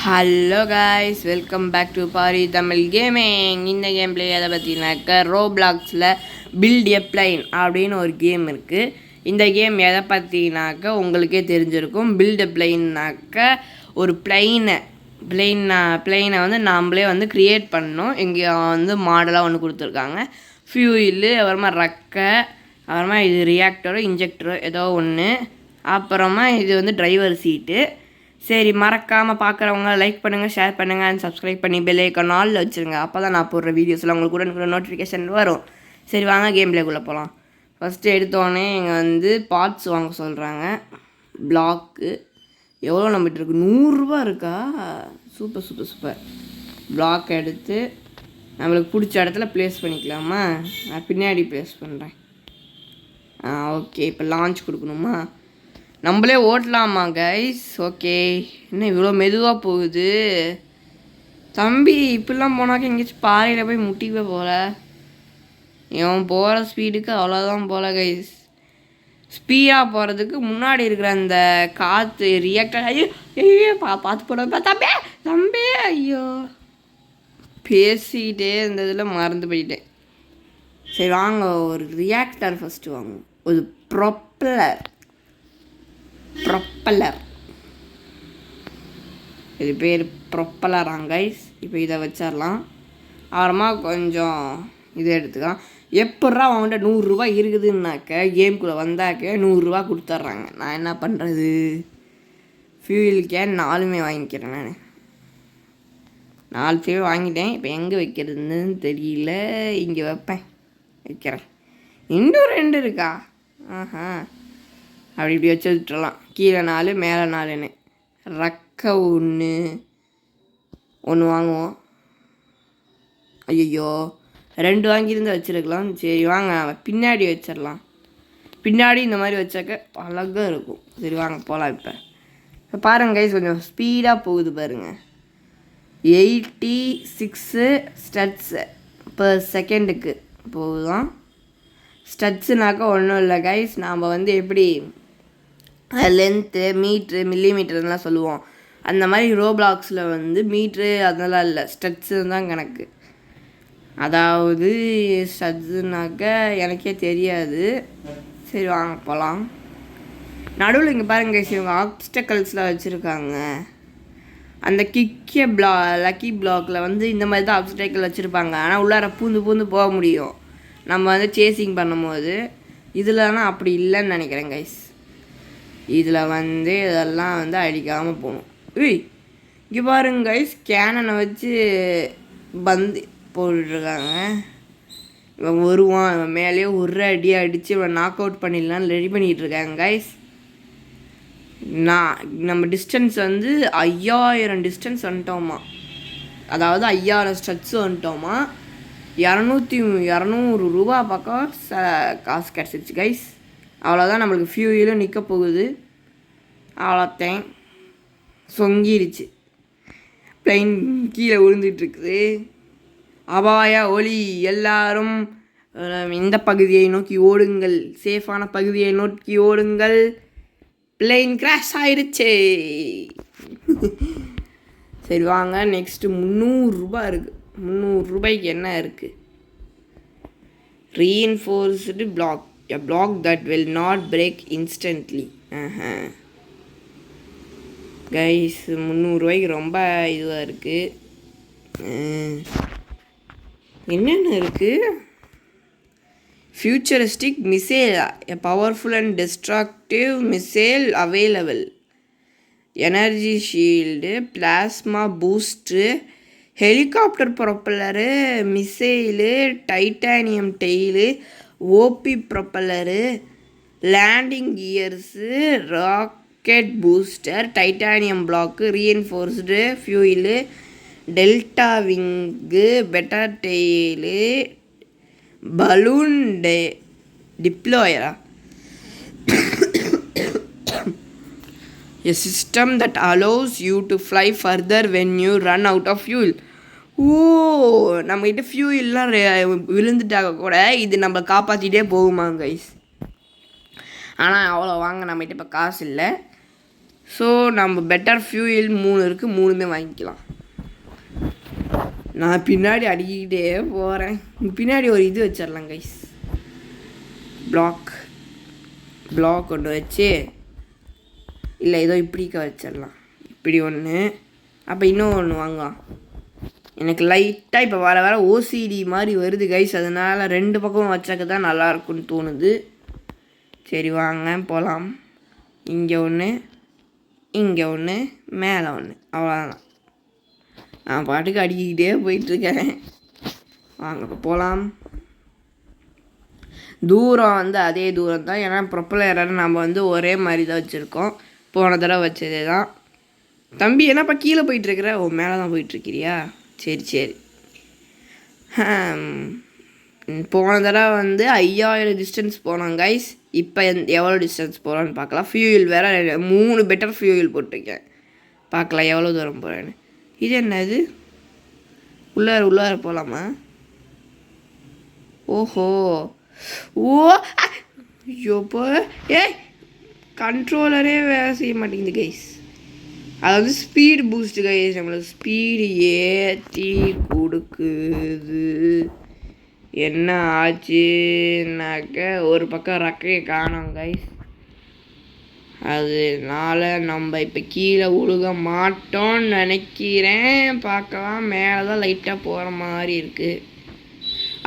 Hello guys, welcome back to Paari Tamil gaming. இந்த game play எதை பற்றினாக்கா ரோப்ளாக்ஸில் பில்ட் எ பிளைன் அப்படின்னு ஒரு கேம் இருக்குது. இந்த கேம் எதை பற்றினாக்கா உங்களுக்கே தெரிஞ்சிருக்கும். பில்ட் எ பிளைன்னாக்கா ஒரு பிளெயினை வந்து நாம்ளே வந்து க்ரியேட் பண்ணணும். இங்கே வந்து மாடலாக ஒன்று கொடுத்துருக்காங்க. ஃபியூயிலு, அப்புறமா ரெக்கை, அப்புறமா இது ரியாக்டரோ இன்ஜெக்டரோ ஏதோ ஒன்று, அப்புறமா இது வந்து டிரைவர் சீட்டு. சரி, மறக்காமல் பார்க்குறவங்க லைக் பண்ணுங்கள், ஷேர் பண்ணுங்கள் அண்ட் சப்ஸ்கிரைப் பண்ணி பெல் ஐக்கான் ஆல்ல வச்சுருங்க. அப்போ தான் நான் போடுற வீடியோஸில் உங்களுக்கு கூட நோட்டிஃபிகேஷன் வரும். சரி, வாங்க கேம் பிளேக்குள்ளே போகலாம். ஃபஸ்ட்டு எடுத்தோடனே இங்கே வந்து பார்ட்ஸ் வாங்க சொல்கிறாங்க. பிளாக்கு எவ்வளோ நம்பிட்டு இருக்கு? 100 ரூபா இருக்கா? Super super super. பிளாக் எடுத்து நம்மளுக்கு பிடிச்ச இடத்துல ப்ளேஸ் பண்ணிக்கலாமா? நான் பின்னாடி ப்ளேஸ் பண்ணுறேன். ஓகே, இப்போ லான்ச் கொடுக்கணுமா? நம்மளே ஓட்டலாமா கைஸ்? ஓகே. என்ன இவ்வளோ மெதுவாக போகுது தம்பி? இப்படிலாம் போனாக்க எங்கேயாச்சும் பாறையில் போய் முட்டிப்பே போல. இவன் போகிற ஸ்பீடுக்கு அவ்வளோதான் போல கைஸ். ஸ்பீடாக போகிறதுக்கு முன்னாடி இருக்கிற அந்த காற்று ரியாக்டர். ஐயோ ஐயோ, பார்த்து போட தம்பி தம்பி. ஐயோ, பேசிக்கிட்டே இருந்ததில் மறந்து போயிட்டேன். சரி வாங்க, ஒரு ரியாக்டர் ஃபஸ்ட்டு வாங்குவோம். ஒரு ப்ரொப்பலர். இது பேர் ப்ரொப்பலராங்க கைஸ். இப்போ இதை வச்சிடலாம். அப்புறமா கொஞ்சம் இது எடுத்துக்கலாம். எப்பட்றா அவங்கள்ட்ட 100 ரூபா இருக்குதுன்னாக்க கேம்குள்ளே வந்தாக்க 100 ரூபா கொடுத்துட்றாங்க. நான் என்ன பண்ணுறது? ஃபியூல் கேன் 4மே வாங்கிக்கிறேன். நான் 4 ஃபியூல் வாங்கிட்டேன். இப்போ எங்கே வைக்கிறதுன்னு தெரியல. இங்கே வைக்கிறேன். இன்னும் 2 இருக்கா? ஆஹா, அப்படி இப்படி வச்சு விட்டுறலாம். கீழே 4 மேலே 4ன்னு. ரெக்கை ஒன்று வாங்குவோம். ஐயோ, 2 வாங்கியிருந்து வச்சுருக்கலாம். சரி வாங்க, பின்னாடி வச்சிடலாம். பின்னாடி இந்த மாதிரி வச்சாக்க அழகாக இருக்கும். சரி வாங்க போகலாம். இப்போ பாருங்கள் கைஸ், கொஞ்சம் ஸ்பீடாக போகுது பாருங்கள். 86 ஸ்டட்ஸ் பர் செகண்டுக்கு போகுதான். ஸ்டட்ஸுனாக்கா ஒன்றும் இல்லை கைஸ். நாம் வந்து எப்படி லென்த்து, மீட்ரு, மில்லிமீட்டர்லாம் சொல்லுவோம். அந்த மாதிரி ரோப்ளாக்ஸில் வந்து மீட்ரு அதெல்லாம் இல்லை, ஸ்டட்ஸு தான் கணக்கு. அதாவது ஸ்டட்ஸுனாக்கா எனக்கே தெரியாது. சரி வாங்க போகலாம். நடுவில் இங்கே பாருங்க கைஸ், இவங்க ஆப்ஸ்டக்கல்ஸில் வச்சுருக்காங்க. அந்த லக்கி பிளாக்கில் வந்து இந்த மாதிரி தான் ஆப்ஸ்டக்கல் வச்சுருப்பாங்க. ஆனால் உள்ளார பூந்து போக முடியும் நம்ம வந்து சேசிங் பண்ணும்போது. இதில்னா அப்படி இல்லைன்னு நினைக்கிறேன் கைஸ். இதில் வந்து இதெல்லாம் வந்து அடிக்காமல் போகணும். இங்கே பாருங்க கைஸ், கேனனை வச்சு பந்து போட்டுருக்காங்க. இவன் வருவான், இவன் மேலேயே ஒரு அடியாக அடித்து இவன் நாக் அவுட் பண்ணிடலான்னு ரெடி பண்ணிகிட்டு இருக்காங்க கைஸ். நம்ம டிஸ்டன்ஸ் வந்து 5000 டிஸ்டன்ஸ் வந்துட்டோமா. அதாவது 5000 ஸ்டெப்ஸ் வந்துட்டோமா. 200 ரூபா பக்கம் காசு கிடச்சிருச்சு கைஸ். அவ்வளோதான், நம்மளுக்கு ஃபியூயிலும் நிற்க போகுது. அவ்வளோத்தேன், சொங்கிருச்சு. பிளைன் கீழே விழுந்துட்டுருக்குது. அபாய ஒலி, எல்லாரும் இந்த பகுதியை நோக்கி ஓடுங்கள், சேஃபான பகுதியை நோக்கி ஓடுங்கள். பிளைன் கிராஷ் ஆயிடுச்சு. சரி வாங்க, நெக்ஸ்ட்டு 300 ரூபா இருக்குது. 300 ரூபாய்க்கு என்ன இருக்குது? Reinforced block, a block that will not break instantly. Guys, 300 ரூபாய்க்கு ரொம்ப இதுவாக இருக்குது. என்னென்ன இருக்குது? Futuristic missile, a powerful and destructive missile available. Energy shield, plasma booster, helicopter propeller, missile, titanium tail, OP propeller, landing gears, rocket booster, titanium block, reinforced fuel, delta wing, better tail, balloon டிப்ளாயரா, a system that allows you to fly further when you run out of fuel. நம்மகிட்ட ஃபியூயில்லாம் விழுந்துட்டாக கூட இது நம்ம காப்பாற்றிட்டே போகுமா guys. ஆனால் அவ்வளோ வாங்க நம்மகிட்ட இப்போ காசு இல்லை. ஸோ நம்ம பெட்டர் ஃபியூயல் 3 இருக்குது, 3மே வாங்கிக்கலாம். நான் பின்னாடி அடிக்கிட்டே போகிறேன். பின்னாடி ஒரு இது வச்சிடலாம் கைஸ், பிளாக் ஒன்று வச்சு, இல்லை ஏதோ இப்படிக்க வச்சிடலாம், இப்படி ஒன்று. அப்போ இன்னும் ஒன்று வாங்கலாம். எனக்கு லைட்டாக இப்போ வர ஓசிடி மாதிரி வருது கைஸ், அதனால் 2 பக்கமும் வச்சாக்க தான் நல்லாயிருக்குன்னு தோணுது. சரி வாங்க போகலாம். இங்கே ஒன்று, இங்கே ஒன்று, மேலே ஒன்று, அவ்வளோதான். நான் பாட்டுக்கு அடிக்கிட்டே போயிட்டுருக்கேன். வாங்க இப்போ போகலாம். தூரம் வந்து அதே தூரம் தான், ஏன்னா ப்ரொப்பலரை நம்ம வந்து ஒரே மாதிரி தான் வச்சுருக்கோம். போன தடவை வச்சதே தான். தம்பி என்னப்பா கீழே போயிட்டுருக்குற? ஓ மேலே தான் போயிட்டுருக்கிறியா? சரி. போன தடவை வந்து 5000 டிஸ்டன்ஸ் போனோம் கைஸ். இப்போ எவ்வளோ டிஸ்டன்ஸ் போகிறோன்னு பார்க்கலாம். ஃபியூயல் வேறு 3 பெட்டர் ஃபியூயல் போட்டிருக்கேன். பார்க்கலாம் எவ்வளோ தூரம் போகிறேன்னு. இது என்னது? உள்ளார போகலாமா? ஓஹோ, ஓ ஐயோப்போ, கண்ட்ரோலரே வேலை செய்ய மாட்டேங்குது கைஸ். அதாவது ஸ்பீடு பூஸ்ட்டு கைஸ், நம்மளுக்கு ஸ்பீடு ஏற்றி கொடுக்குது. என்ன ஆச்சுன்னாக்க ஒரு பக்கம் ரெக்கையை காணோம் கைஸ். அதனால நம்ம இப்போ கீழே உழுக மாட்டோம்னு நினைக்கிறேன். பார்க்கலாம், மேலே தான் லைட்டாக போகிற மாதிரி இருக்குது.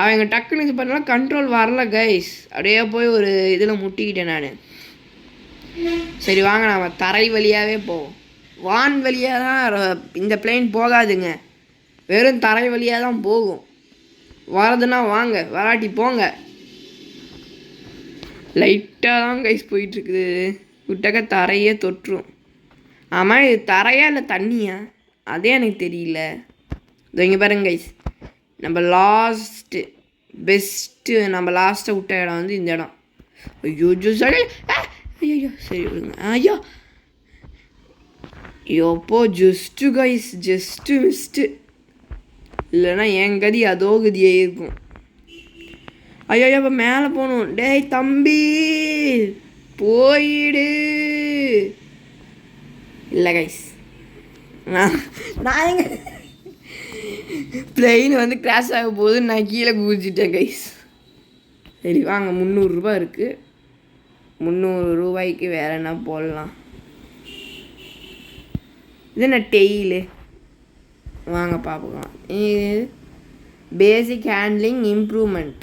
அவங்க டக்குன்னு இது பண்ணலாம், கண்ட்ரோல் வரல கைஸ். அப்படியே போய் ஒரு இதில் முட்டிக்கிட்டேன் நான். சரி வாங்க நம்ம தரை வழியாகவே போவோம். வான் வழியாக தான் இந்த பிளேன் போகாதுங்க, வெறும் தரை வழியாக தான் போகும். வரதுன்னா வாங்க, வராட்டி போங்க. லைட்டாக தான் கைஸ் போயிட்டுருக்குது, விட்டாக்க தரையே தொற்றும். ஆமாம், இது தரையா இல்லை தண்ணியா? அதே எனக்கு தெரியல. இது இங்கே பாருங்க கைஸ், நம்ம நம்ம லாஸ்ட்டை விட்ட இடம் வந்து இந்த இடம். ஐயோ சரி, ஐயோ சரி விடுங்க. ஐயோ யோப்போ, ஜஸ்ட்டு கைஸ், ஜஸ்ட்டு மிஸ்ட்டு. இல்லைன்னா என் கதி அதோ கதியே இருக்கும். ஐயோ இப்போ மேலே போகணும். டேய் தம்பி போயிடு. இல்லை கைஸ், நான் எங்க பிளெயின் வந்து கிராஷ் ஆக போகுது, நான் கீழே குதிச்சிட்டேன் கைஸ். சரி வாங்க, 300 ரூபா இருக்குது. 300 ரூபாய்க்கு வேறு என்ன போடலாம்? இது என்ன டெய்லு? வாங்க பார்க்கலாம். இது பேசிக் ஹேண்ட்லிங் இம்ப்ரூவ்மெண்ட்.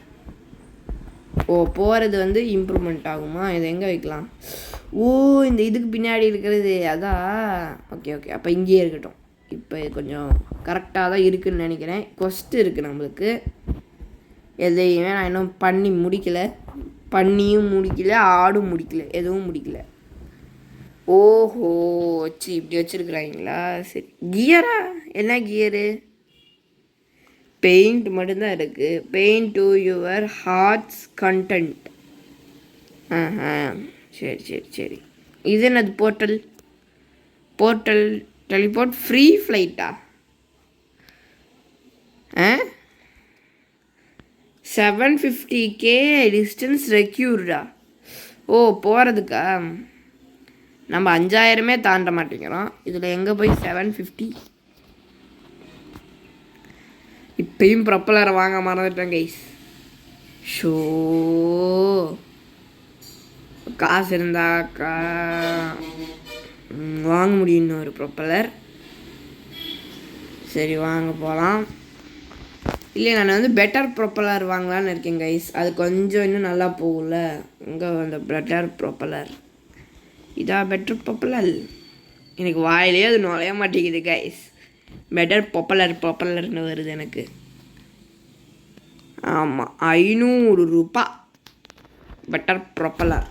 ஓ போகிறது வந்து இம்ப்ரூவ்மெண்ட் ஆகுமா? இது எங்கே வைக்கலாம்? ஓ இந்த இதுக்கு பின்னாடி இருக்கிறது அதான். ஓகே அப்போ இங்கேயே இருக்கட்டும். இப்போ கொஞ்சம் கரெக்டாக தான் இருக்குதுன்னு நினைக்கிறேன். கொஸ்ட் இருக்குது நம்மளுக்கு. எதையுமே நான் இன்னும் பண்ணியும் முடிக்கல, ஆடும் முடிக்கல, எதுவும் முடிக்கல. ஓஹோ இப்படி வச்சுருக்குறாங்களா? சரி, கியரா? என்ன கியரு? பெயிண்ட் மட்டும்தான் இருக்குது. Paint to your heart's content. சரி. இது என்னது? போர்ட்டல் டெலிபோர்ட் ஃப்ரீ ஃப்ளைட்டா? 750k டிஸ்டன்ஸ் ரெக்யூர்டா? ஓ போகிறதுக்கா? நம்ம 5000 தாண்ட மாட்டேங்கிறோம். இதில் எங்கே போய் 750? இப்பயும் ப்ரொப்பலரை வாங்க மறந்துட்டேன் கைஸ். ஷோ காசு இருந்தாக்கா வாங்க முடியும் இன்னொரு ப்ரொப்பலர். சரி வாங்க போகலாம். இல்லை நான் வந்து பெட்டர் ப்ரொப்பலர் வாங்கலான்னு இருக்கேன் கைஸ். அது கொஞ்சம் இன்னும் நல்லா போகல. இங்கே அந்த பெட்டர் ப்ரொப்பலர், இதான் பெட்டர் ப்ரொப்பலர். எனக்கு வாயிலே அது நுழைய மாட்டேங்குது கைஸ். பெட்டர் ப்ரொப்பலர்னு வருது எனக்கு. ஆமாம், 500 ரூபா பெட்டர் ப்ரொப்பலர்.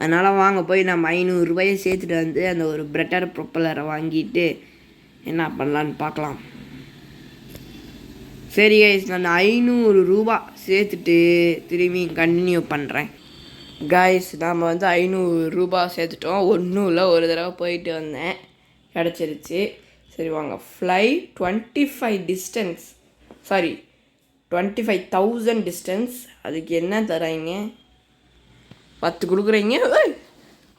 அதனால் வாங்க போய் நம்ம 500 ரூபாயை சேர்த்துட்டு வந்து அந்த ஒரு பெட்டர் ப்ரொப்பலரை வாங்கிட்டு என்ன பண்ணலான்னு பார்க்கலாம். சரி கைஸ், நான் 500 ரூபா சேர்த்துட்டு திரும்பி கண்டினியூ பண்ணுறேன். கைஸ் நாம் வந்து 500 ரூபா சேர்த்துட்டோம். ஒன்றும் இல்லை, ஒரு தடவை போயிட்டு வந்தேன், கிடச்சிருச்சு. சரி வாங்க, ஃப்ளை 25,000 டிஸ்டன்ஸ். அதுக்கு என்ன தராங்க? 10 கொடுக்குறீங்க.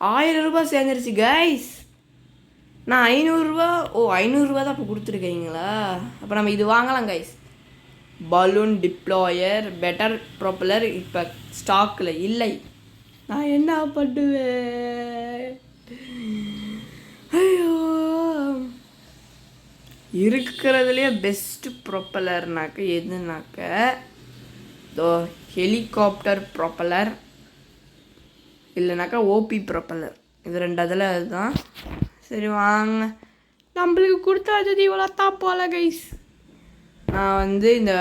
1000 சேர்ந்துருச்சு கைஸ். நான் 500 500 தான் இப்போ கொடுத்துருக்கீங்களா? அப்போ நம்ம இது வாங்கலாம் guys. Balloon deployer better propeller இப்போ ஸ்டாக்கில் இல்லை. நான் என்ன பண்ணுவேன்? ஐயோ, இருக்கிறதுலே பெஸ்ட்டு ப்ரொப்பலர்னாக்க எதுனாக்க ஹெலிகாப்டர் ப்ரொப்பலர் இல்லைனாக்கா ஓபி ப்ரொப்பலர். இது 2 அதில் அதுதான். சரி வாங்க, நம்மளுக்கு கொடுத்தாது இவ்வளோ தான் போல கைஸ். நான் இந்த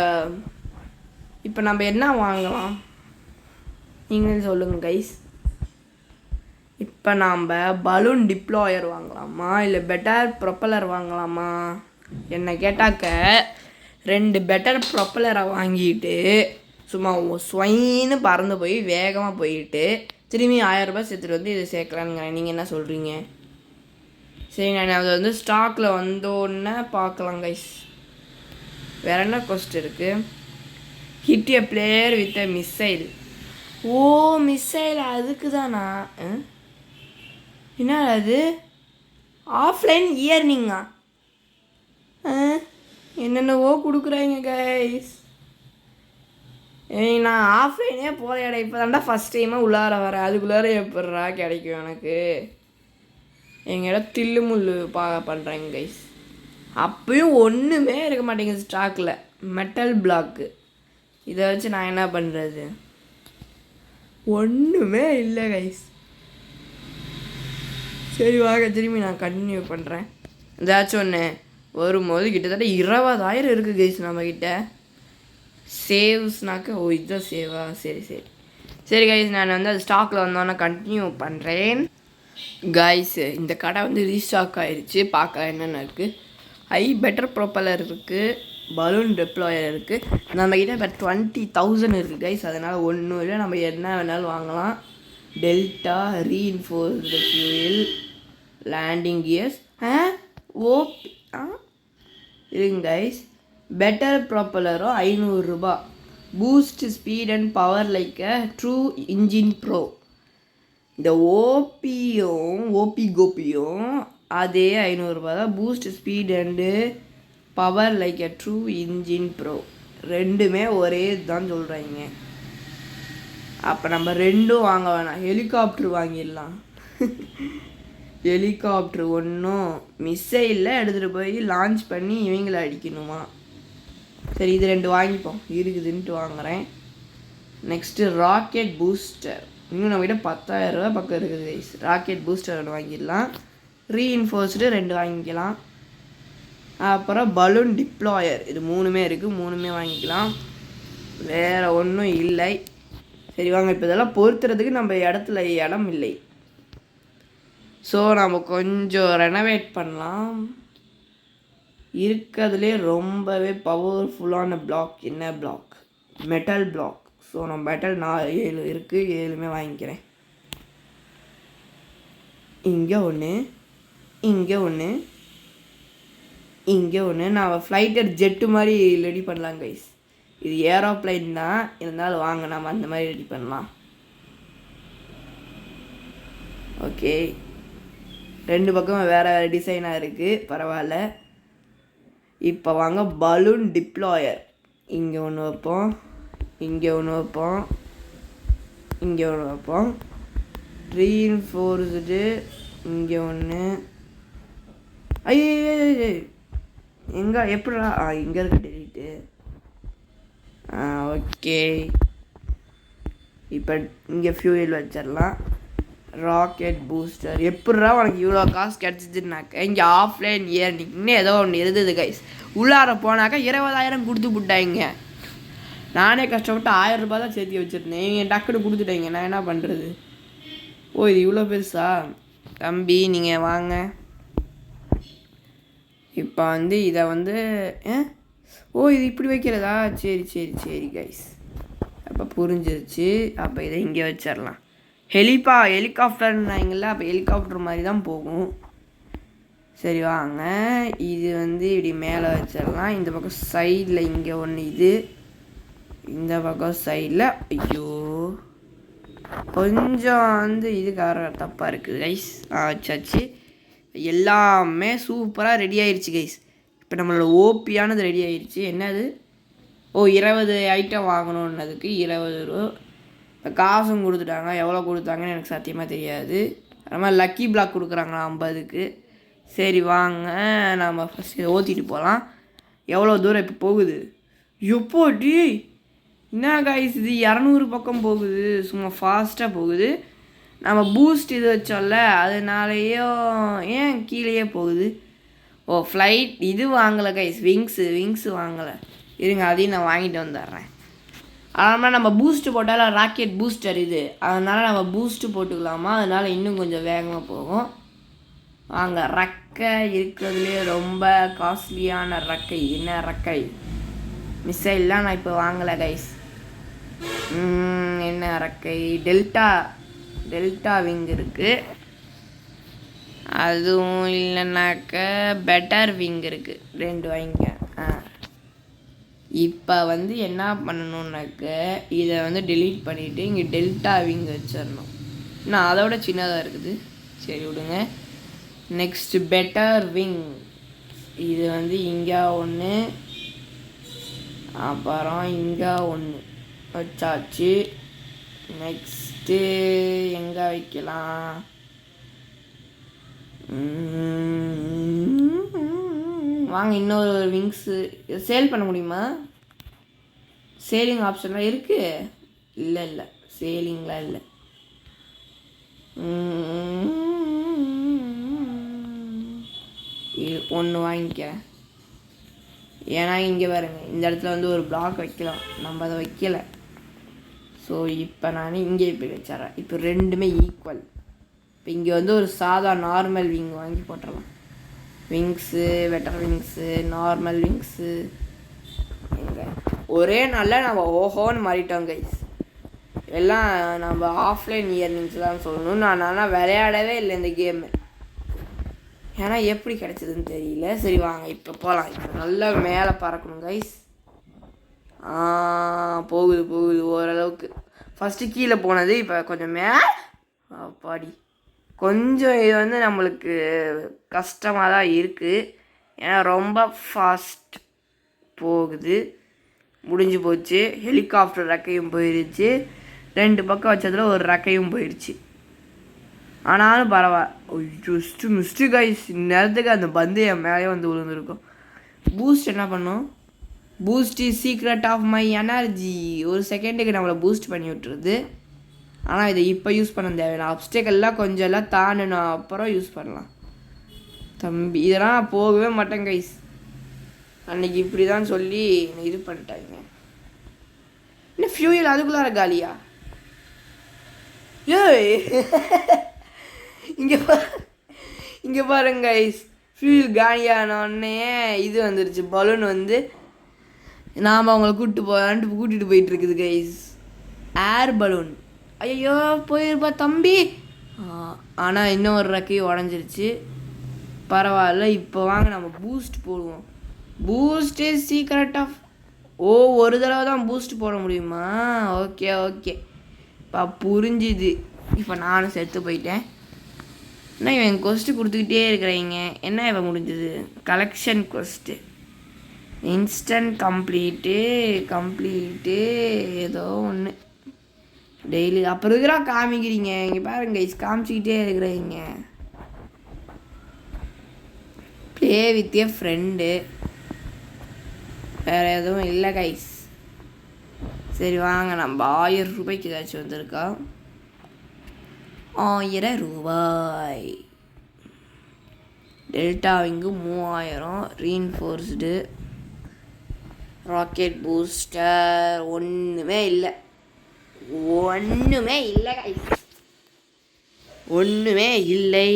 இப்போ நம்ம என்ன வாங்கலாம் நீங்கள் சொல்லுங்கள் கைஸ். இப்போ நாம் பலூன் டிப்ளாயர் வாங்கலாமா இல்லை பெட்டர் ப்ரொப்பலர் வாங்கலாமா? என்னை கேட்டாக்க 2 பெட்டர் ப்ரொப்பலரை வாங்கிட்டு சும்மா ஸ்வைன்னு பறந்து போய் வேகமாக போயிட்டு திரும்பி 1000 சேர்த்துட்டு இதை சேர்க்கலான்னு. நீங்கள் என்ன சொல்கிறீங்க? சரி, நான் அது ஸ்டாக்கில் வந்தோடனே பார்க்கலாம் கைஸ். வேறு என்ன கொஸ்ட் இருக்குது? Hit a player with a missile. Missile அதுக்கு தானா? என்ன அது? ஆஃப்லைன் இயர்னிங்கா? என்னென்னவோ கொடுக்குறாங்க கைஸ். நான் ஆஃப்லைனே போகிற இப்போ தாண்டா ஃபஸ்ட் டைமாக உள்ளார வரேன். அதுக்குள்ளார எப்பட்றா கிடைக்கும் எனக்கு? எங்கள் தில்லு முள்ளு பண்ணுறேங்க கைஸ். அப்பயும் ஒன்றுமே இருக்க மாட்டேங்குது ஸ்டாக்கில். மெட்டல் பிளாக்கு இதை வச்சு நான் என்ன பண்ணுறது? ஒன்றுமே இல்லை கைஸ். சரி வாங்க, திரும்பி நான் கண்டினியூ பண்ணுறேன். ஏதாச்சும் ஒன்று வரும்போது கிட்டத்தட்ட 20,000 இருக்குது கைஸ் நம்மக்கிட்ட. சேவ்ஸ்னாக்க இதுதான் சேவா? சரி சரி சரி கைஸ், நான் அது ஸ்டாக்கில் வந்தோன்னே கண்டினியூ பண்ணுறேன். கைஸ், இந்த கடை ரீஸ்டாக் ஆகிடுச்சு. பார்க்க என்னென்ன இருக்குது. பெட்டர் ப்ரொப்பலர் இருக்குது, பலூன் டிப்ளாயர் இருக்குது. நம்மக்கிட்ட இப்போ 20,000 இருக்குது கைஸ். அதனால் ஒன்றும் இல்லை, நம்ம என்ன வேணாலும் வாங்கலாம். Delta reinforced fuel landing gears OP இருங்க கைஸ். பெட்டர் ப்ரொப்பலரும் 500 ரூபா. Boost speed and power like a true engine bro. இந்த ஓபி கோபியும் அதே 500 ரூபா தான். Boost speed and power like a true engine bro ரெண்டுமே ஒரே தான் சொல்கிறாங்க. அப்போ நம்ம ரெண்டும் வாங்க வேணாம், ஹெலிகாப்டர் வாங்கிடலாம். ஹெலிகாப்டர் ஒன்றும் மிசைலில் எடுத்துகிட்டு போய் லான்ச் பண்ணி இவங்களை அடிக்கணுமா? சரி, இது 2 வாங்கிப்போம், இருக்குதுன்ட்டு வாங்குகிறேன். Next rocket booster. இன்னும் நம்மகிட்ட 10,000 ரூபா பக்கம் இருக்குது கைஸ். ராக்கெட் பூஸ்டர் 2 வாங்கிடலாம். ரீஇன்ஃபோர்ஸ்டு 2 வாங்கிக்கலாம். அப்புறம் பலூன் டிப்ளாயர் இது 3மே இருக்குது, 3மே வாங்கிக்கலாம். வேறு ஒன்றும் இல்லை. சரி வாங்க, இப்போ இதெல்லாம் பொறுத்துறதுக்கு நம்ம இடத்துல இடம் இல்லை. ஸோ நம்ம கொஞ்சம் ரெனோவேட் பண்ணலாம். இருக்கிறதுலே ரொம்பவே பவர்ஃபுல்லான பிளாக் என்ன பிளாக்? Metal block. ஸோ நம்ம மெட்டல் 7 இருக்குது, 7மே வாங்கிக்கிறேன். இங்கே ஒன்று, இங்கே ஒன்று, இங்கே ஒன்று. நான் ஃப்ளைட்டர் ஜெட்டு மாதிரி ரெடி பண்ணலாம் கைஸ். இது ஏரோப்ளைன் தான், இருந்தாலும் வாங்க நம்ம அந்த மாதிரி ரெடி பண்ணலாம். ஓகே, 2 பக்கம் வேறு வேறு டிசைனாக இருக்குது, பரவாயில்ல. இப்போ வாங்க பலூன் டிப்ளாயர். இங்கே ஒன்று வைப்போம், இங்கே ஒன்று வைப்போம், இங்கே ஒன்று வைப்போம். ரீஇன்ஃபோர்ஸ்டு இங்கே ஒன்று. ஐயோ எங்கே எப்படா? இங்கே இருக்க டெலிட்டு. ஓகே, இப்போ இங்கே ஃபியூயல் வச்சிடலாம். Rocket booster. எப்பட்றா உனக்கு இவ்வளோ காசு கிடச்சிதுன்னாக்க இங்கே ஆஃப்லைன் இயர்னிங்னு ஏதோ ஒன்று இருந்தது கைஸ். உள்ளார போனாக்கா 20,000 கொடுத்து விட்டாங்க. நானே கஷ்டப்பட்டு 1000 ரூபா தான் சேர்த்து வச்சுருந்தேன். இவங்க டக்குன்னு கொடுத்துட்டாங்க, நான் என்ன பண்ணுறது? இது இவ்வளோ பெருசா? தம்பி நீங்கள் வாங்க. இப்போ இதை இது இப்படி வைக்கிறதா? சரி சரி சரி கைஸ், அப்போ புரிஞ்சிருச்சு. அப்போ இதை இங்கே வச்சிடலாம். ஹெலிகாப்டர்னாங்கள, அப்போ ஹெலிகாப்டர் மாதிரி தான் போகும். சரி வாங்க, இது இப்படி மேலே வச்சிடலாம். இந்த பக்கம் சைடில் இங்கே ஒன்று, இது இந்த பக்கம் சைடில். ஐயோ கொஞ்சம் வந்து இதுக்காக தப்பாக இருக்குது கைஸ். ஆச்சாச்சு, எல்லாமே சூப்பராக ரெடி ஆயிடுச்சு கைஸ். இப்போ நம்மளோட ஓபியானது ரெடி ஆயிடுச்சு. என்னது, 20 ஐட்டம் வாங்கணுன்னதுக்கு 20 ரூபா காசும் கொடுத்துட்டாங்க. எவ்வளோ கொடுத்தாங்கன்னு எனக்கு சத்தியமாக தெரியாது. அது மாதிரி லக்கி பிளாக் கொடுக்குறாங்களா 50க்கு. சரி வாங்க நம்ம ஃபஸ்ட் இதை ஓற்றிட்டு போகலாம். எவ்வளோ தூரம் இப்போ போகுது, எப்போடி என்ன கைஸ் இது 200 பக்கம் போகுது, சும்மா ஃபாஸ்ட்டாக போகுது. நம்ம பூஸ்ட் இது வச்சோம்ல அதனாலேயோ ஏன் கீழேயே போகுது. ஃப்ளைட் இது வாங்கலை கைஸ், விங்ஸு வாங்கலை. இருங்க அதையும் நான் வாங்கிட்டு வந்துடுறேன். அதனால் நம்ம பூஸ்ட்டு போட்டாலும் ராக்கெட் பூஸ்டர் இது, அதனால் நம்ம பூஸ்ட்டு போட்டுக்கலாமா, அதனால் இன்னும் கொஞ்சம் வேகமாக போகும். வாங்க, ரக்கை இருக்கிறதுலே ரொம்ப காஸ்ட்லியான ரக்கை. என்ன ரக்கை, மிசைல்லாம் நான் இப்போ வாங்கலை கைஸ். என்ன ரக்கை, டெல்டா விங் இருக்குது. அதுவும் இல்லைனாக்க பெட்டர் விங் இருக்குது, 2 வாங்கிக்க. இப்போ வந்து என்ன பண்ணணுன்னாக்க இதை வந்து டெலீட் பண்ணிவிட்டு இங்கே டெல்டா விங் வச்சிடணும். இன்னும் அதோட சின்னதாக இருக்குது. சரி விடுங்க. நெக்ஸ்ட் பெட்டர் விங், இது வந்து இங்கே ஒன்று, அப்புறம் இங்கே ஒன்று வச்சாச்சு. நெக்ஸ்ட்டு எங்கே வைக்கலாம், வாங்க இன்னொரு விங்ஸு சேல் பண்ண முடியுமா, சேலிங் ஆப்ஷன்லாம் இருக்குது. இல்லை சேலிங்லாம் இல்லை. இது ஒன்று வாங்கிக்கிறேன். ஏன்னா இங்கே பாருங்க, இந்த இடத்துல வந்து ஒரு பிளாக் வைக்கலாம், நம்ம அதை வைக்கலை. ஸோ இப்போ நான் இங்கே போய் வச்சிட்றேன். இப்போ ரெண்டுமே ஈக்குவல். இப்போ இங்கே வந்து ஒரு சாதா நார்மல் விங் வாங்கி போட்டுடலாம். Wings, better wings, normal wings, எங்கே ஒரே நாளில் நம்ம ஓஹோன்னு மாறிட்டோம் கைஸ். எல்லாம் நம்ம ஆஃப்லைன் இயர்னிங்ஸ் தான் சொல்லணும். நான் ஆனால் விளையாடவே இல்லை இந்த கேமு, ஏன்னா எப்படி கிடச்சிதுன்னு தெரியல. சரி வாங்க இப்போ போகலாம். இப்போ நல்லா மேலே பறக்கணும் கைஸ். போகுது ஓரளவுக்கு. ஃபஸ்ட்டு கீழே போனது, இப்போ கொஞ்சம் பாடி கொஞ்சம் இது வந்து நம்மளுக்கு கஷ்டமாக தான் இருக்குது. ஏன்னா ரொம்ப ஃபாஸ்ட் போகுது. முடிஞ்சு போச்சு. ஹெலிகாப்டர் ரெக்கையும் போயிடுச்சு, 2 பக்கம் வச்சதில் ஒரு ரெக்கையும் போயிடுச்சு. ஆனாலும் பரவாயில்ல. மிஸ்டு கைஸ், நேரத்துக்கு அந்த பந்து என் மேலே வந்து விழுந்துருக்கும். பூஸ்ட் என்ன பண்ணும், boost is secret of my energy. ஒரு செகண்டுக்கு நம்மளை பூஸ்ட் பண்ணி விட்டுருது. ஆனால் இதை இப்போ யூஸ் பண்ண தேவையில்லை. அப்டேக்கெல்லாம் கொஞ்சம் எல்லாம் தாண்டினா அப்புறம் யூஸ் பண்ணலாம் தம்பி. இதெல்லாம் போகவே மாட்டேன் கைஸ். அன்றைக்கி இப்படி தான் சொல்லி இது பண்ணிட்டாங்க. இன்னும் ஃபியூயல் அதுக்குள்ளார காலியா? ஏய் இங்கே பாருங்க கைஸ், ஃபியூயல் காலியானோடனே இது வந்துருச்சு, பலூன் வந்து நாம் அவங்கள கூட்டிகிட்டு போயிட்டுருக்குது கைஸ். Air balloon. ஐயோ போயிருப்பா தம்பி. ஆனால் இன்னும் ஒரு ரெக்கையும் உடஞ்சிருச்சு. பரவாயில்ல. இப்போ வாங்க நம்ம பூஸ்ட் போடுவோம். Boost is secret of. ஒரு தடவை தான் பூஸ்ட் போட முடியுமா? ஓகே இப்போ புரிஞ்சுது. இப்போ நானும் செத்து போயிட்டேன். என்ன இவன் கொஸ்ட்டு கொடுத்துக்கிட்டே இருக்கிறீங்க, என்ன இவன் முடிஞ்சது? கலெக்ஷன் கொஸ்ட்டு, இன்ஸ்டன்ட் கம்ப்ளீட்டு ஏதோ ஒன்று டெய்லி. அப்புறம் இருக்கிறா காமிக்கிறீங்க, இங்கே பாருங்க கைஸ், காமிச்சிக்கிட்டே இருக்கிறீங்க. ப்ளே வித் ஏ ஃப்ரெண்டு, வேறு எதுவும் இல்லை கைஸ். சரி வாங்க, நம்ம 1000 ரூபாய்க்கு ஏதாச்சும் வந்திருக்கா. 1000 ரூபாய். Delta wing 3000. ரீன்ஃபோர்ஸ்டு ராக்கெட் பூஸ்டர் ஒன்றுமே இல்லை கைஸ், ஒன்றுமே இல்லை.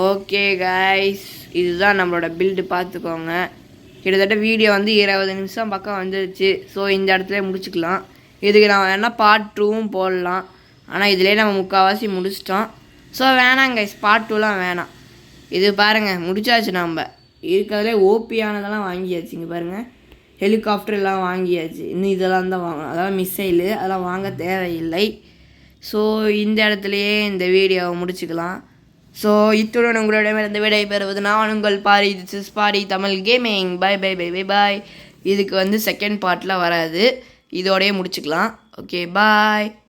ஓகே கைஸ், இதுதான் நம்மளோட பில்டு, பார்த்துக்கோங்க. கிட்டத்தட்ட வீடியோ வந்து 20 நிமிஷம் பக்கம் வந்துருச்சு. ஸோ இந்த இடத்துல முடிச்சுக்கலாம். இதுக்கு நான் வேணால் பார்ட் 2வும் போடலாம், ஆனால் இதிலே நம்ம முக்கால்வாசி முடிச்சிட்டோம். ஸோ வேணாம் கைஸ், பார்ட் 2லாம் வேணாம். இது பாருங்கள் முடிச்சாச்சு. நம்ம இருக்கிறதுலே ஓபியானதெல்லாம் வாங்கியாச்சு. இங்கே பாருங்கள், ஹெலிகாப்டர் எல்லாம் வாங்கியாச்சு. இன்னும் இதெல்லாம் தான் வாங்கணும், அதெல்லாம் மிசைலு, அதெல்லாம் வாங்க தேவையில்லை. ஸோ இந்த இடத்துலையே இந்த வீடியோவை முடிச்சுக்கலாம். ஸோ இத்துடன் உங்களிடமிருந்து விடை பெறுவது நான் உங்கள் Paari. This is Paari Tamil gaming. Bye bye bye bye bye. இதுக்கு வந்து செகண்ட் பார்ட்டில் வராது, இதோடய முடிச்சுக்கலாம். ஓகே பாய்.